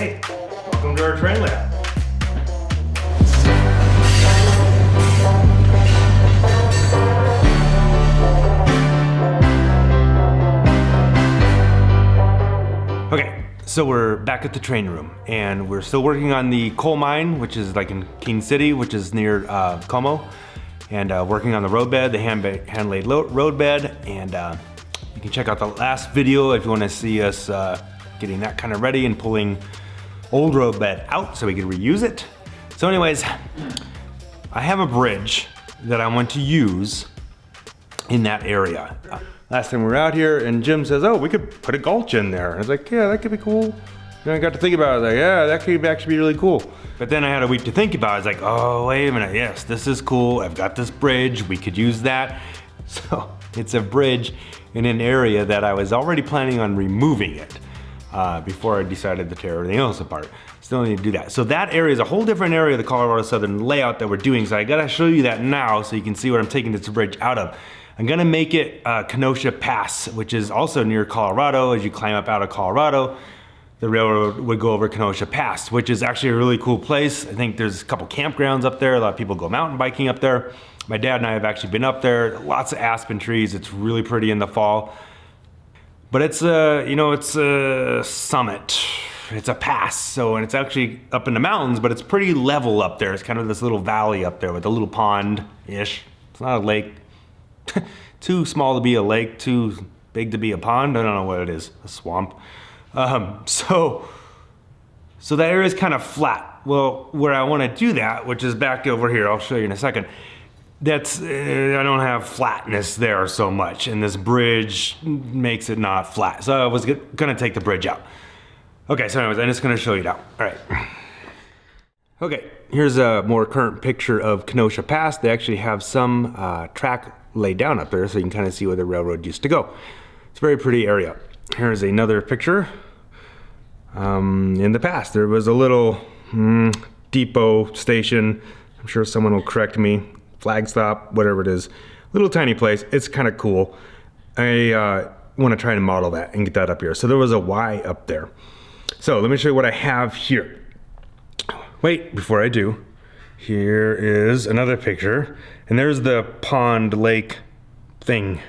Hey, welcome to our train lab. Okay, so we're back at the train room and we're still working on the coal mine, which is like in King City, which is near Como, and working on the roadbed, the hand-laid roadbed, and you can check out the last video if you want to see us getting that kind of ready and pulling old roadbed out so we can reuse it. So anyways, I have a bridge that I want to use in that area. Last time we were out here and Jim says, oh, we could put a gulch in there. I was like, yeah, that could be cool. And I got to think about it, I was like, yeah, that could actually be really cool. But then I had a week to think about it. I was like, oh, wait a minute, yes, this is cool. I've got this bridge, we could use that. So it's a bridge in an area that I was already planning on removing it before I decided to tear everything else apart. Still need to do that. So that area is a whole different area of the Colorado Southern layout that we're doing. So I gotta show you that now so you can see what I'm taking this bridge out of. I'm gonna make it Kenosha Pass, which is also near Colorado. As you climb up out of Colorado, the railroad would go over Kenosha Pass, which is actually a really cool place. I think there's a couple campgrounds up there. A lot of people go mountain biking up there. My dad and I have actually been up there. Lots of aspen trees. It's really pretty in the fall. But it's it's a summit. It's a pass, and it's actually up in the mountains, but it's pretty level up there. It's kind of this little valley up there with a little pond-ish. It's not a lake. Too small to be a lake, too big to be a pond. I don't know what it is, a swamp. So that area is kind of flat. Well, where I want to do that, which is back over here, I'll show you in a second. I don't have flatness there so much, and this bridge makes it not flat. So I was gonna take the bridge out. Okay, so anyways, I'm just gonna show you now. All right. Okay, here's a more current picture of Kenosha Pass. They actually have some track laid down up there so you can kind of see where the railroad used to go. It's a very pretty area. Here's another picture. In the past, there was a little depot station. I'm sure someone will correct me. Flag stop, whatever it is. Little tiny place. It's kind of cool. I want to try and model that and get that up here. So there was a Y up there. So let me show you what I have here. Wait, before I do, here is another picture. And there's the pond lake thing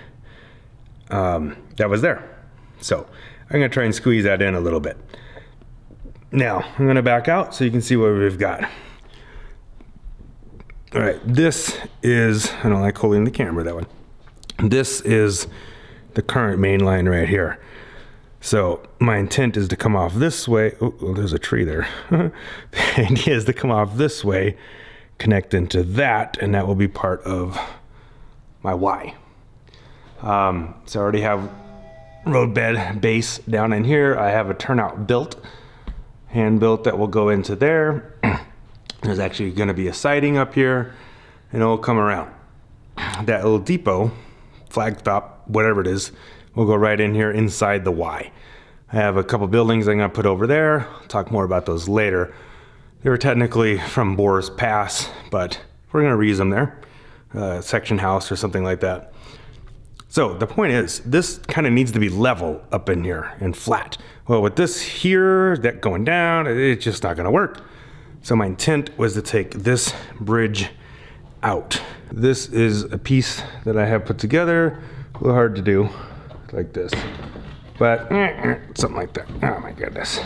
that was there. So I'm gonna try and squeeze that in a little bit. Now, I'm gonna back out so you can see what we've got. All right, this is, I don't like holding the camera that one. This is the current main line right here. So my intent is to come off this way. Oh, there's a tree there. The idea is to come off this way, connect into that, and that will be part of my Y. So I already have roadbed base down in here. I have a turnout built, hand built, that will go into there. There's actually gonna be a siding up here, and it'll come around. That little depot, flag stop, whatever it is, will go right in here inside the Y. I have a couple buildings I'm gonna put over there. I'll talk more about those later. They were technically from Boris Pass, but we're gonna reuse them there. Section house or something like that. So the point is, this kind of needs to be level up in here and flat. Well, with this here, that going down, it's just not gonna work. So my intent was to take this bridge out. This is a piece that I have put together. A little hard to do, like this. But something like that. Oh my goodness.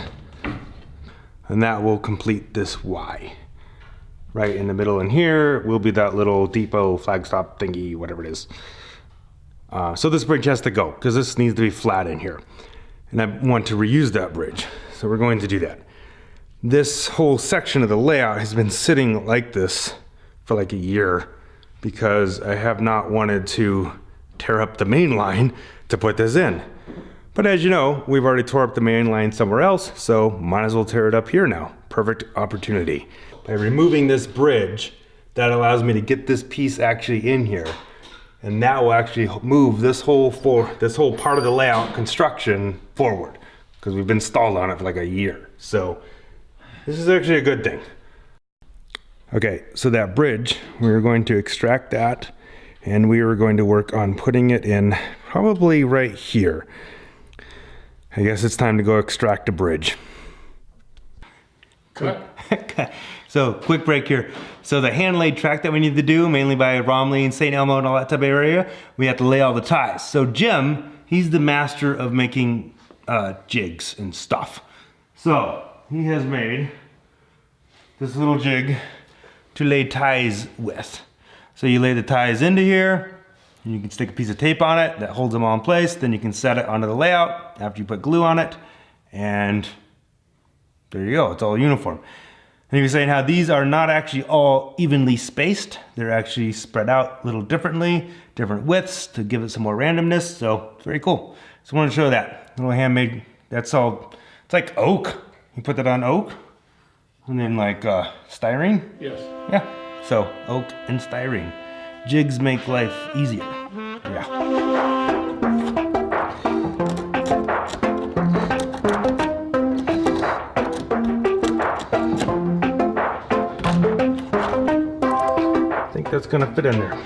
And that will complete this Y. Right in the middle in here will be that little depot flag stop thingy, whatever it is. So this bridge has to go because this needs to be flat in here. And I want to reuse that bridge. So we're going to do that. This whole section of the layout has been sitting like this for like a year because I have not wanted to tear up the main line to put this in. But as you know, we've already tore up the main line somewhere else, so might as well tear it up here now. Perfect opportunity. By removing this bridge, that allows me to get this piece actually in here. And that will actually move this whole part of the layout construction forward because we've been stalled on it for like a year. So this is actually a good thing. Okay, so that bridge, we're going to extract that and we are going to work on putting it in probably right here. I guess it's time to go extract a bridge. So quick break here. So the hand laid track that we need to do, mainly by Romley and St. Elmo and all that type of area, we have to lay all the ties. So Jim, he's the master of making jigs and stuff. So he has made this little jig to lay ties with. So you lay the ties into here, and you can stick a piece of tape on it that holds them all in place. Then you can set it onto the layout after you put glue on it, and there you go, it's all uniform. And he was saying how these are not actually all evenly spaced. They're actually spread out a little differently, different widths to give it some more randomness. So it's very cool. So I wanted to show that. Little handmade, that's all, it's like oak. You put that on oak and then like styrene. Yes. Yeah, so oak and styrene. Jigs make life easier. Yeah. That's gonna fit in there.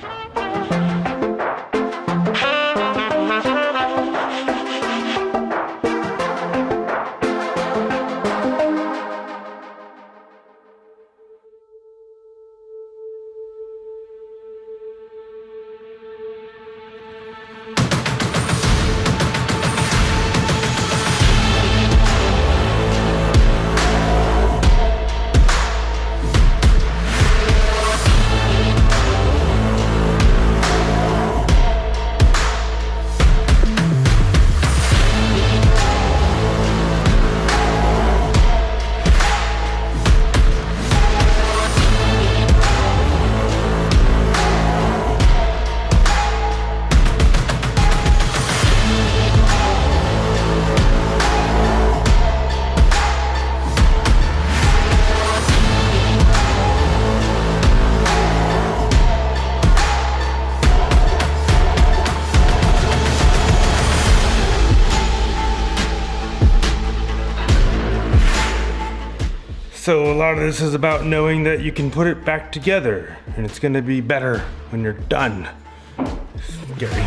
So a lot of this is about knowing that you can put it back together and it's gonna be better when you're done. Scary.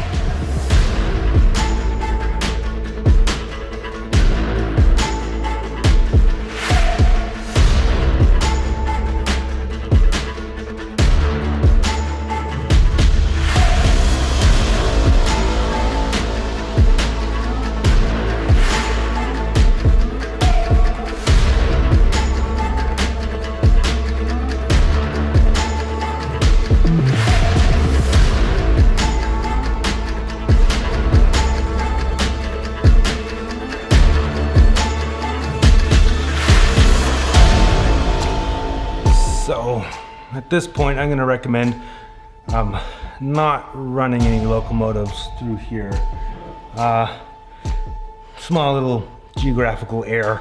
So at this point, I'm gonna recommend not running any locomotives through here. Small little geographical error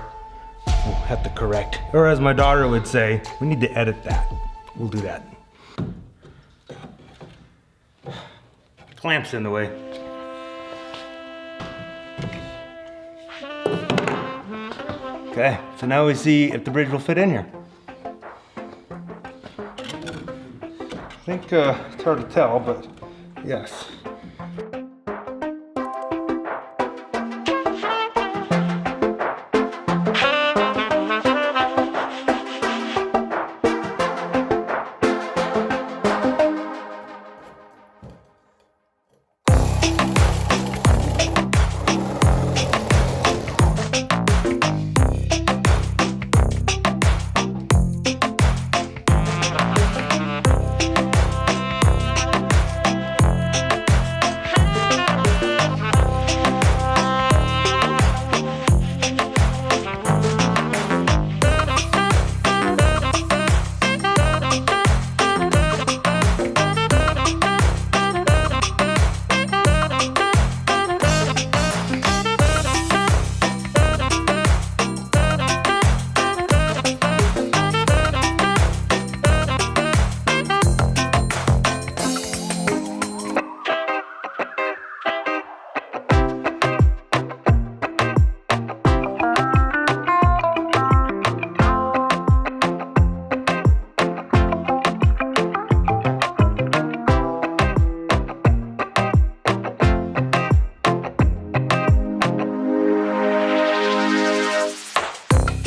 we'll have to correct. Or as my daughter would say, we need to edit that. We'll do that. Clamps in the way. Okay, so now we see if the bridge will fit in here. I think it's hard to tell, but yes.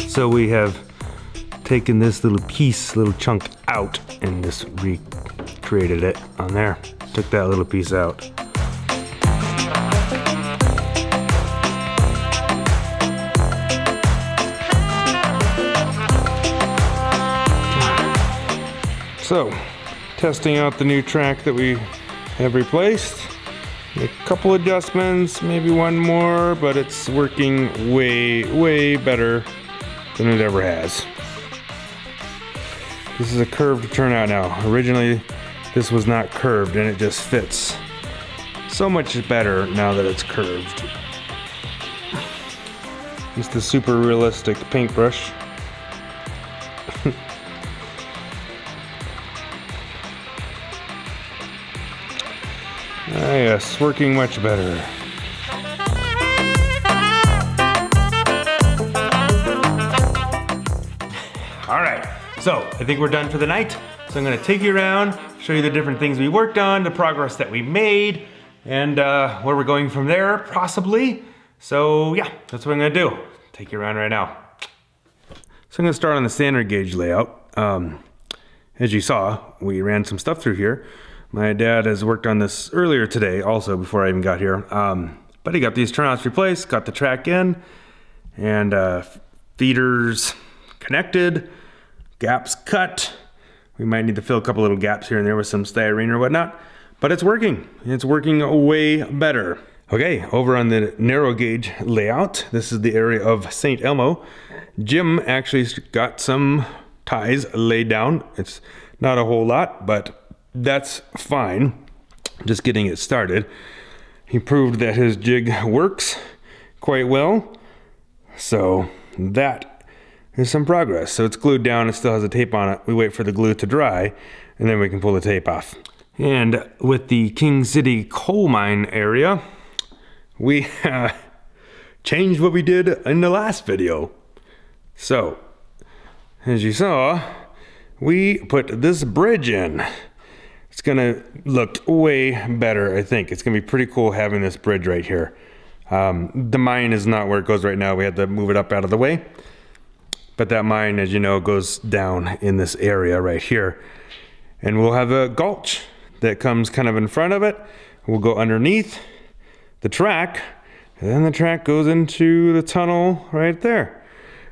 So we have taken this little piece, little chunk out and just recreated it on there. Took that little piece out. So, testing out the new track that we have replaced. A couple adjustments, maybe one more, but it's working way, way better than it ever has. This is a curved turnout now. Originally, this was not curved and it just fits so much better now that it's curved. Just a super realistic paintbrush. Ah yes, working much better. All right, so I think we're done for the night. So I'm gonna take you around, show you the different things we worked on, the progress that we made, and where we're going from there, possibly. So yeah, that's what I'm gonna do. Take you around right now. So I'm gonna start on the standard gauge layout. As you saw, we ran some stuff through here. My dad has worked on this earlier today also, before I even got here. But he got these turnouts replaced, got the track in, and feeders connected, gaps cut. We might need to fill a couple little gaps here and there with some styrene or whatnot, but it's working. It's working way better. Okay, over on the narrow gauge layout, this is the area of St. Elmo. Jim actually got some ties laid down. It's not a whole lot, but that's fine. Just getting it started. He proved that his jig works quite well. So that is some progress. So it's glued down, it still has a tape on it. We wait for the glue to dry and then we can pull the tape off. And with the King City coal mine area, we changed what we did in the last video. So, as you saw, we put this bridge in. It's gonna look way better, I think. It's gonna be pretty cool having this bridge right here. The mine is not where it goes right now. We had to move it up out of the way. But that mine, as you know, goes down in this area right here. And we'll have a gulch that comes kind of in front of it. We'll go underneath the track, and then the track goes into the tunnel right there.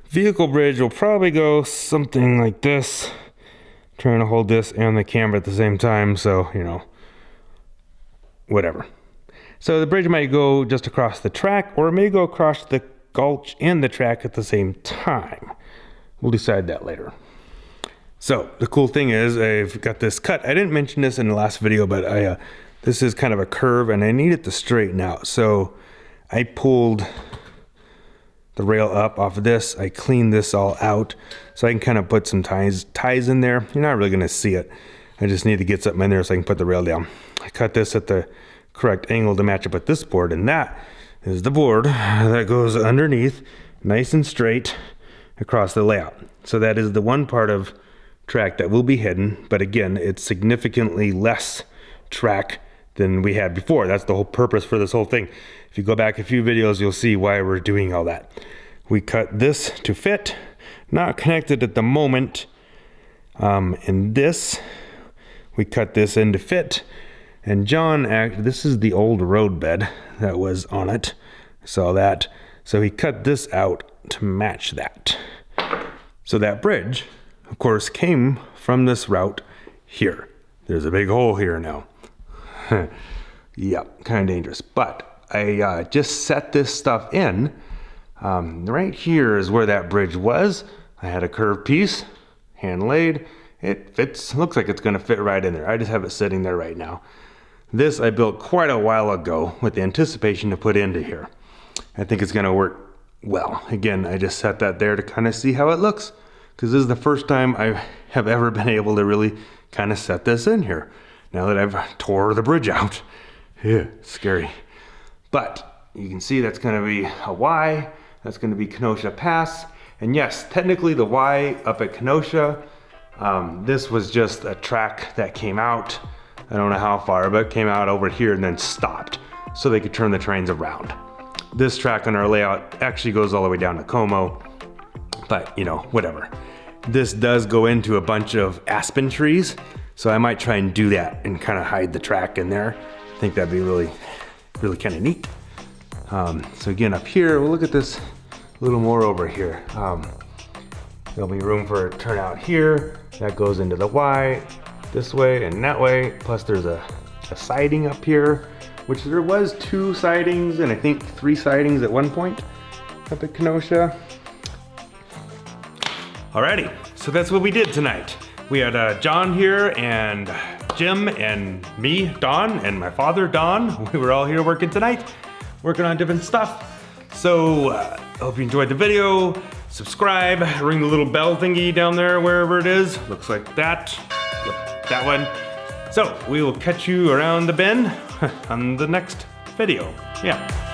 Vehicle bridge will probably go something like this. Trying to hold this and the camera at the same time, so, you know, whatever. So the bridge might go just across the track, or it may go across the gulch and the track at the same time. We'll decide that later. So the cool thing is I've got this cut. I didn't mention this in the last video, but this is kind of a curve and I need it to straighten out. So I pulled the rail up off of this. I cleaned this all out so I can kind of put some ties in there. You're not really gonna see it. I just need to get something in there so I can put the rail down. I cut this at the correct angle to match up with this board, and that is the board that goes underneath, nice and straight across the layout. So that is the one part of track that will be hidden, but again, it's significantly less track than we had before. That's the whole purpose for this whole thing. If you go back a few videos, you'll see why we're doing all that. We cut this to fit, not connected at the moment. And this, we cut this in to fit. And John, this is the old road bed that was on it. Saw that. So he cut this out to match that. So that bridge, of course, came from this route here. There's a big hole here now. Yep, kind of dangerous. But I just set this stuff in. Right here is where that bridge was. I had a curved piece, hand laid. It fits, looks like it's gonna fit right in there. I just have it sitting there right now. This I built quite a while ago with the anticipation to put into here. I think it's gonna work well. Again, I just set that there to kind of see how it looks, because this is the first time I have ever been able to really kind of set this in here. Now that I've tore the bridge out. Yeah, scary. But you can see that's gonna be a Y, that's gonna be Kenosha Pass. And yes, technically the Y up at Kenosha, this was just a track that came out, I don't know how far, but it came out over here and then stopped so they could turn the trains around. This track on our layout actually goes all the way down to Como, but you know, whatever. this does go into a bunch of aspen trees, so I might try and do that and kind of hide the track in there. I think that'd be really kind of neat. So again, up here, we'll look at this a little more over here. There'll be room for a turnout here. That goes into the Y this way and that way. Plus there's a siding up here, which there was 2 sidings and I think 3 sidings at one point up at Kenosha. Alrighty, so that's what we did tonight. We had John here and Jim and me, Don, and my father, Don. We were all here working tonight, working on different stuff. So I hope you enjoyed the video. Subscribe, ring the little bell thingy down there, wherever it is. Looks like that. Yep, that one. So we will catch you around the bend on the next video. Yeah.